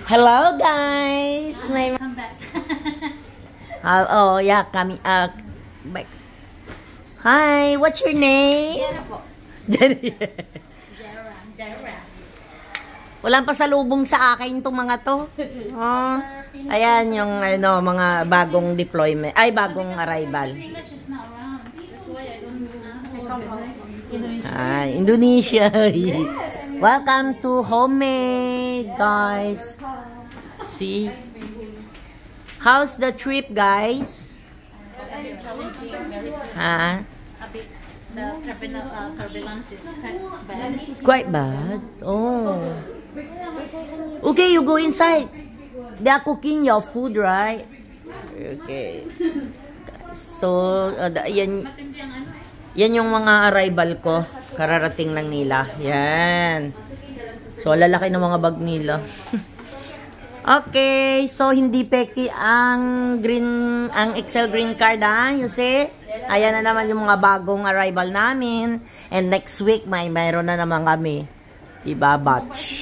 Hello guys. May Come back. oh yeah, kami back. Hi, what's your name? Jera po. Jera. Jera. Walang pasalubong sa akin itong mga to. Oh. Ayan yung ano, mga bagong deployment. Ay, bagong arrival. English is not around. That's why I don't come from Indonesia. Ah, Indonesia. Welcome to Homemade, guys. See? How's the trip, guys? Very challenging, very Ha? a bit. The turbulence is bad. Quite bad. Oh. Okay, you go inside. They are cooking your food, right? Okay. So, yan, Matindi ang ano. yan yung mga arrival ko. Kararating lang nila. Yan. So, lalaki ng mga bag nila. Okay. So, hindi peki ang Excel green card, ha? You see? Ayan na naman yung mga bagong arrival namin. And next week, mayroon na naman kami. Iba batch.